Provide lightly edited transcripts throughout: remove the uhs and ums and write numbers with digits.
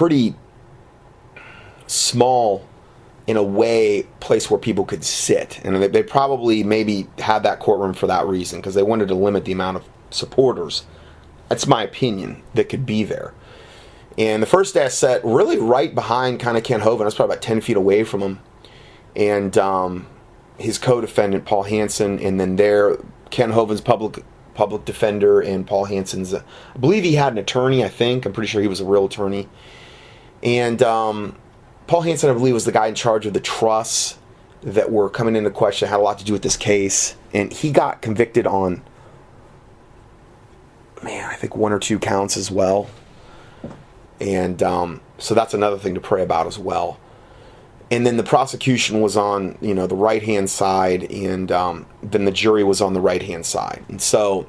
pretty small, in a way, place where people could sit. And they probably maybe had that courtroom for that reason, because they wanted to limit the amount of supporters, that's my opinion, that could be there. And the first day I sat really right behind kind of Ken Hovind. I was probably about 10 feet away from him. And his co-defendant, Paul Hansen, and then there, Ken Hovind's public defender, and Paul Hansen's, I believe he had an attorney, I think. I'm pretty sure he was a real attorney. And Paul Hansen, I believe, was the guy in charge of the trusts that were coming into question, had a lot to do with this case. And he got convicted on, I think 1 or 2 counts as well. And so that's another thing to pray about as well. And then the prosecution was on, the right-hand side, and then the jury was on the right-hand side. And so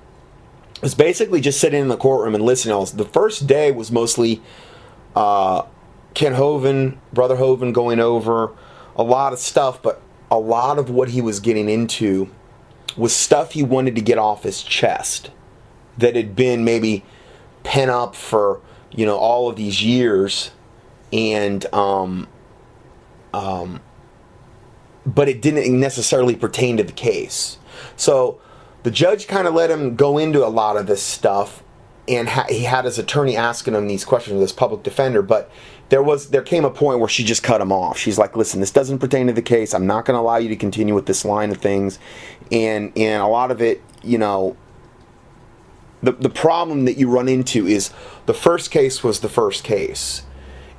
it was basically just sitting in the courtroom and listening to all this. The first day was mostly Ken Hovind, Brother Hovind, going over a lot of stuff, but a lot of what he was getting into was stuff he wanted to get off his chest that had been maybe pent up for, all of these years, and but it didn't necessarily pertain to the case. So the judge kind of let him go into a lot of this stuff, and he had his attorney asking him these questions, this public defender, but there came a point where she just cut him off. She's like, listen, this doesn't pertain to the case. I'm not going to allow you to continue with this line of things. And a lot of it, the problem that you run into is the first case was the first case.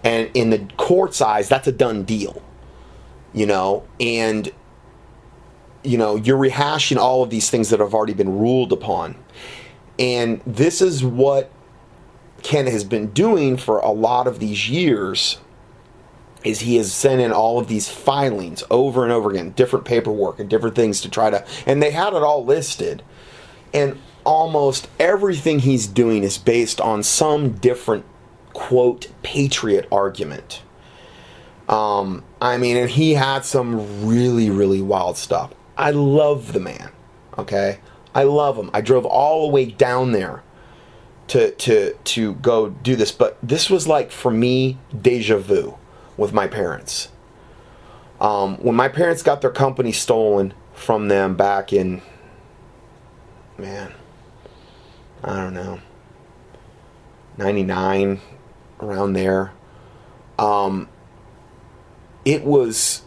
And in the court's eyes, that's a done deal. And you're rehashing all of these things that have already been ruled upon. And this is what Ken has been doing for a lot of these years, is he has sent in all of these filings over and over again, different paperwork and different things to try to, and they had it all listed. And almost everything he's doing is based on some different, quote, patriot argument. And he had some really, really wild stuff. I love the man, okay? I love him. I drove all the way down there to go do this, but this was like, for me, deja vu with my parents. When my parents got their company stolen from them back in, I don't know, 99, around there, it was,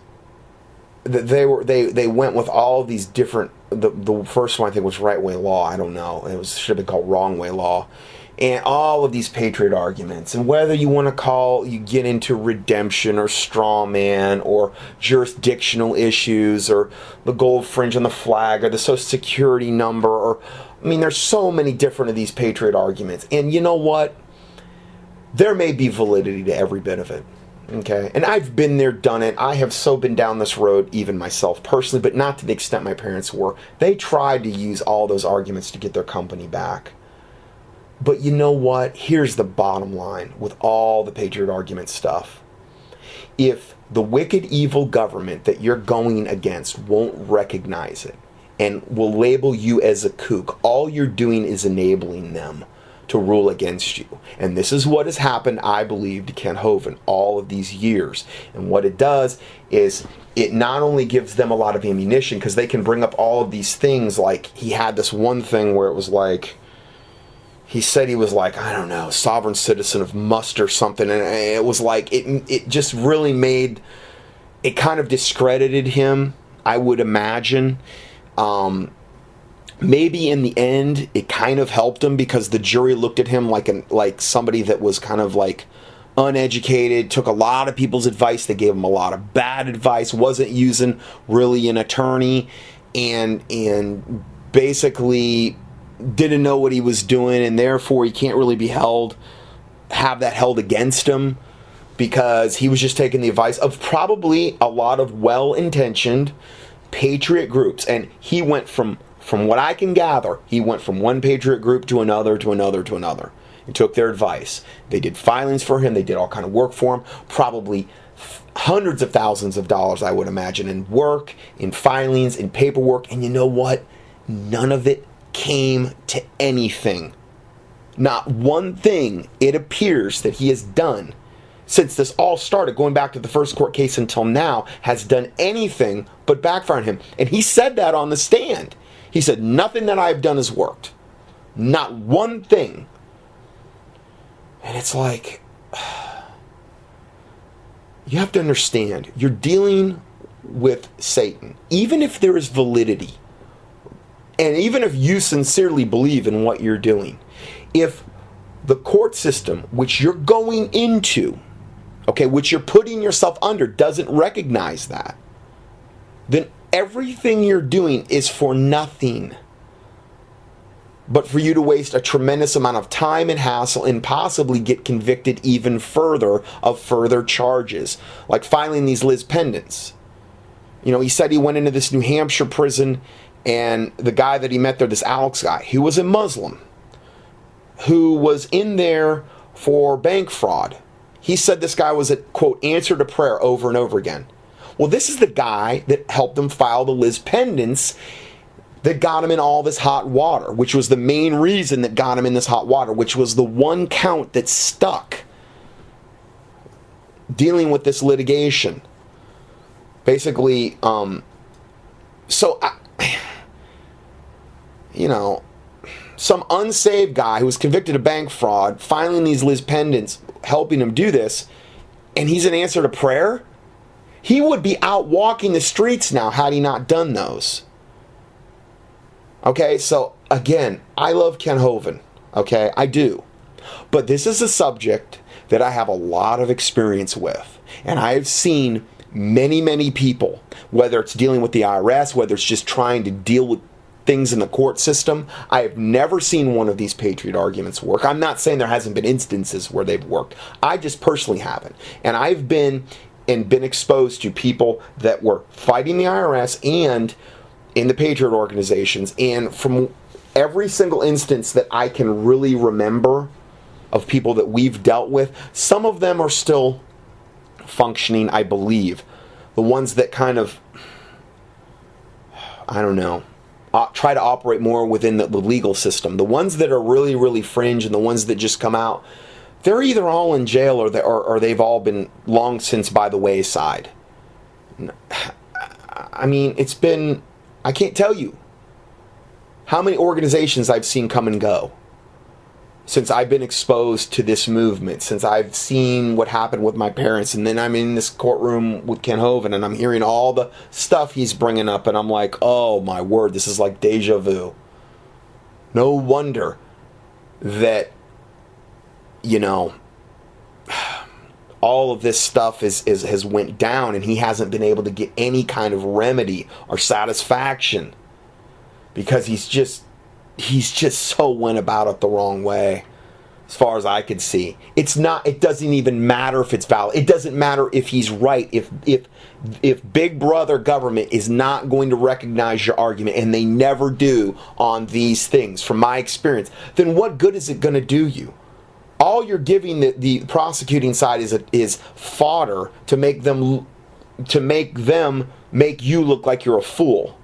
they went with all of these different, the first one I think was right way law, I don't know, it should have been called wrong way law, and all of these patriot arguments, and whether you want to get into redemption or straw man or jurisdictional issues or the gold fringe on the flag or the social security number, or there's so many different of these patriot arguments, and you know what, there may be validity to every bit of it. Okay, and I've been there, done it. I have so been down this road, even myself personally, but not to the extent my parents were. They tried to use all those arguments to get their company back. But you know what? Here's the bottom line with all the patriot argument stuff. If the wicked, evil government that you're going against won't recognize it and will label you as a kook, all you're doing is enabling them to rule against you. And this is what has happened, I believe, to Ken Hovind all of these years. And what it does is it not only gives them a lot of ammunition, because they can bring up all of these things, like he had this one thing where it was like, he said he was like, I don't know, sovereign citizen of must or something, and it was like, it just really made, it kind of discredited him, I would imagine. Maybe in the end, it kind of helped him, because the jury looked at him like somebody that was kind of like uneducated, took a lot of people's advice, they gave him a lot of bad advice, wasn't using really an attorney, and basically didn't know what he was doing, and therefore he can't really have that held against him, because he was just taking the advice of probably a lot of well-intentioned patriot groups, and he went from what I can gather, he went from one patriot group to another, to another, to another, and took their advice. They did filings for him, they did all kind of work for him, probably hundreds of thousands of dollars, I would imagine, in work, in filings, in paperwork, and you know what? None of it came to anything. Not one thing, it appears, that he has done since this all started, going back to the first court case until now, has done anything but backfire on him. And he said that on the stand. He said, nothing that I've done has worked. Not one thing. And it's like, you have to understand, you're dealing with Satan. Even if there is validity, and even if you sincerely believe in what you're doing, if the court system, which you're going into, okay, which you're putting yourself under, doesn't recognize that, then everything you're doing is for nothing but for you to waste a tremendous amount of time and hassle and possibly get convicted even further of further charges, like filing these lis pendens. You know, he said he went into this New Hampshire prison, and the guy that he met there, this Alex guy, he was a Muslim who was in there for bank fraud. He said this guy was a, quote, answer to prayer over and over again. Well, this is the guy that helped him file the lis pendens that got him in all this hot water, which was the main reason that got him in this hot water, which was the one count that stuck dealing with this litigation. Basically, some unsaved guy who was convicted of bank fraud, filing these lis pendens, helping him do this, and he's an answer to prayer? He would be out walking the streets now had he not done those. Okay, so again, I love Ken Hovind, okay, I do. But this is a subject that I have a lot of experience with. And I've seen many, many people, whether it's dealing with the IRS, whether it's just trying to deal with things in the court system. I have never seen one of these patriot arguments work. I'm not saying there hasn't been instances where they've worked. I just personally haven't. And I've been exposed to people that were fighting the IRS and in the patriot organizations, and from every single instance that I can really remember of people that we've dealt with, some of them are still functioning, I believe. The ones that kind of, I don't know, try to operate more within the legal system. The ones that are really, really fringe and the ones that just come out, they're either all in jail or they've all been long since by the wayside. I mean, it's been, I can't tell you how many organizations I've seen come and go since I've been exposed to this movement, since I've seen what happened with my parents, and then I'm in this courtroom with Ken Hovind, and I'm hearing all the stuff he's bringing up, and I'm like, oh my word, this is like deja vu. No wonder that, all of this stuff has went down, and he hasn't been able to get any kind of remedy or satisfaction because he's just so went about it the wrong way, as far as I could see. It doesn't even matter if it's valid. It doesn't matter if he's right. If Big Brother government is not going to recognize your argument, and they never do on these things, from my experience, then what good is it going to do you? All you're giving the prosecuting side is fodder to make them make you look like you're a fool.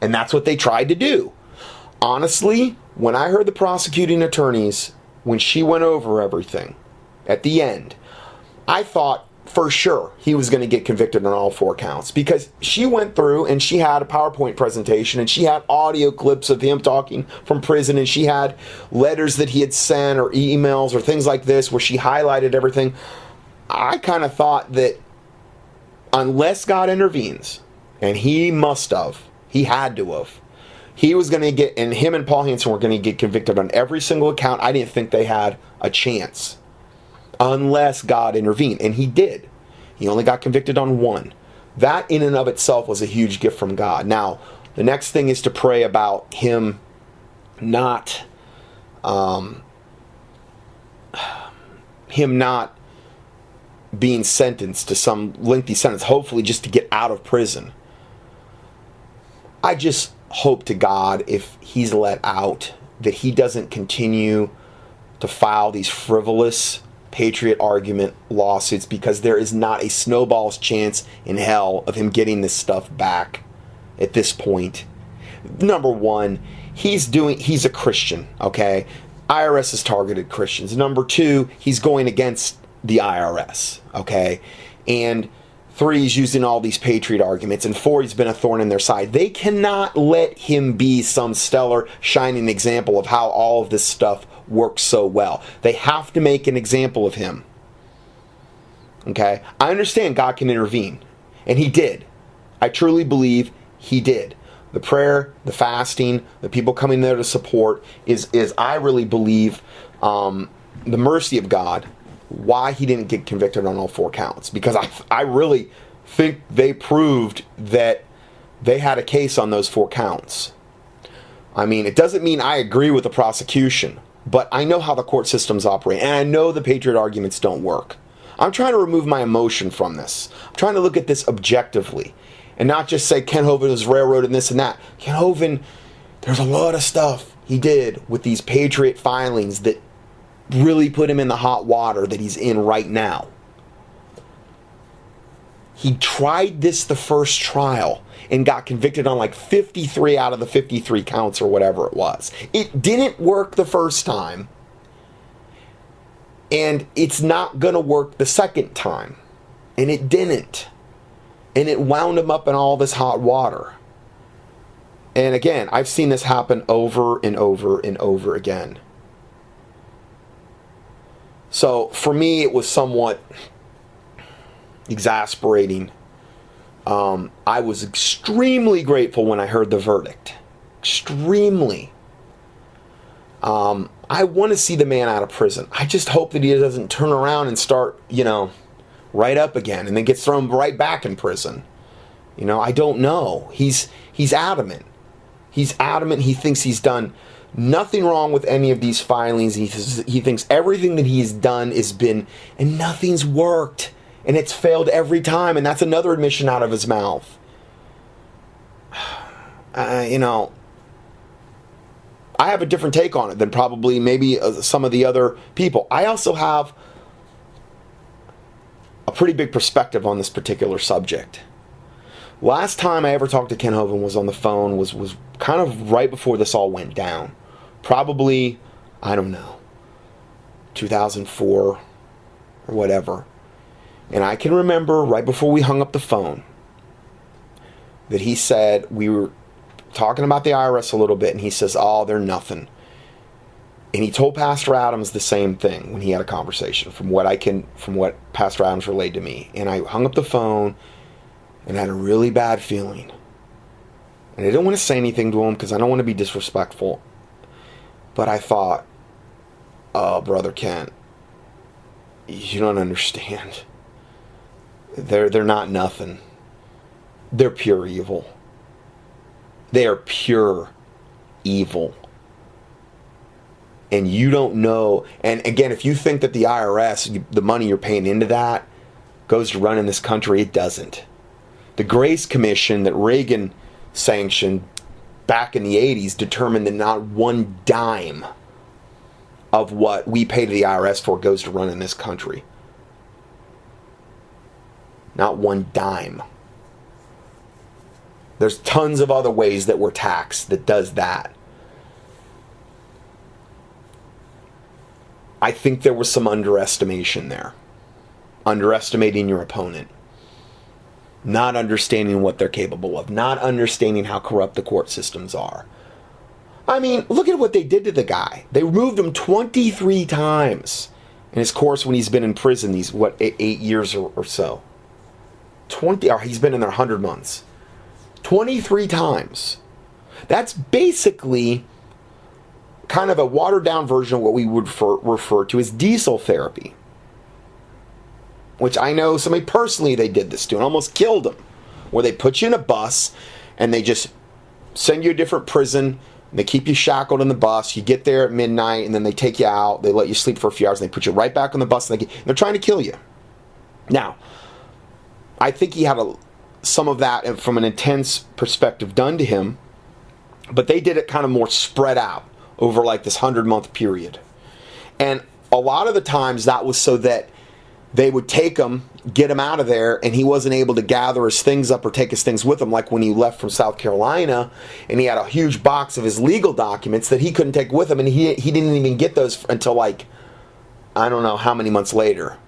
And that's what they tried to do. Honestly, when I heard the prosecuting attorneys, when she went over everything at the end, I thought for sure he was going to get convicted on all 4 counts, because she went through and she had a PowerPoint presentation and she had audio clips of him talking from prison, and she had letters that he had sent or emails or things like this where she highlighted everything. I kind of thought that unless God intervenes, and he had to have, he was going to get, and him and Paul Hansen were going to get convicted on every single account. I didn't think they had a chance unless God intervened, and he did. He only got convicted on 1. That in and of itself was a huge gift from God. Now, the next thing is to pray about him not being sentenced to some lengthy sentence, hopefully just to get out of prison. I just hope to God, if he's let out, that he doesn't continue to file these frivolous patriot argument lawsuits, because there is not a snowball's chance in hell of him getting this stuff back at this point. Number one, he's a Christian, okay? IRS has targeted Christians. Number two, he's going against the IRS, okay? And three, he's using all these patriot arguments. And four, he's been a thorn in their side. They cannot let him be some stellar, shining example of how all of this stuff works so well. They have to make an example of him, okay? I understand God can intervene, and he did. I truly believe he did. The prayer, the fasting, the people coming there to support is I really believe, the mercy of God, why he didn't get convicted on all four counts. Because I really think they proved that they had a case on those four counts. I mean, it doesn't mean I agree with the prosecution, but I know how the court systems operate, and I know the patriot arguments don't work. I'm trying to remove my emotion from this. I'm trying to look at this objectively. And not just say Ken Hovind was railroaded and this and that. Ken Hovind, there's a lot of stuff he did with these patriot filings that really put him in the hot water that he's in right now. He tried this the first trial and got convicted on like 53 out of the 53 counts or whatever it was. It didn't work the first time. And it's not going to work the second time. And it didn't. And it wound him up in all this hot water. And again, I've seen this happen over and over and over again. So for me, it was somewhat exasperating. I was extremely grateful when I heard the verdict. Extremely. I want to see the man out of prison. I just hope that he doesn't turn around and start, right up again and then gets thrown right back in prison. I don't know. He's adamant. He's adamant. He thinks he's done nothing wrong with any of these filings. He thinks everything that he's done has been, and nothing's worked. And it's failed every time. And that's another admission out of his mouth. I have a different take on it than probably maybe some of the other people. I also have a pretty big perspective on this particular subject. Last time I ever talked to Ken Hovind was on the phone, was kind of right before this all went down. Probably, I don't know, 2004 or whatever. And I can remember right before we hung up the phone that he said, we were talking about the IRS a little bit, and he says, oh, they're nothing. And he told Pastor Adams the same thing when he had a conversation, from what Pastor Adams relayed to me. And I hung up the phone and had a really bad feeling. And I didn't want to say anything to him because I don't want to be disrespectful. But I thought, oh, Brother Kent, you don't understand. They're not nothing. They're pure evil. They are pure evil. And you don't know. And again, if you think that the IRS, the money you're paying into that, goes to run in this country, it doesn't. The Grace Commission that Reagan sanctioned back in the 80s determined that not one dime of what we pay to the IRS for goes to run in this country. Not one dime. There's tons of other ways that we're taxed that does that. I think there was some underestimation there. Underestimating your opponent. Not understanding what they're capable of. Not understanding how corrupt the court systems are. I mean, look at what they did to the guy. They removed him 23 times in his course when he's been in prison these, 8 years or so. He's been in there 100 months. 23 times. That's basically kind of a watered down version of what we would refer to as diesel therapy. Which I know somebody personally they did this to and almost killed him. Where they put you in a bus and they just send you to a different prison. And they keep you shackled in the bus. You get there at midnight and then they take you out. They let you sleep for a few hours and they put you right back on the bus. And they're trying to kill you. Now, I think he had some of that from an intense perspective done to him. But they did it kind of more spread out over like this 100-month period. And a lot of the times that was so that they would take him, get him out of there, and he wasn't able to gather his things up or take his things with him, like when he left from South Carolina, and he had a huge box of his legal documents that he couldn't take with him, and he didn't even get those until, like, I don't know how many months later.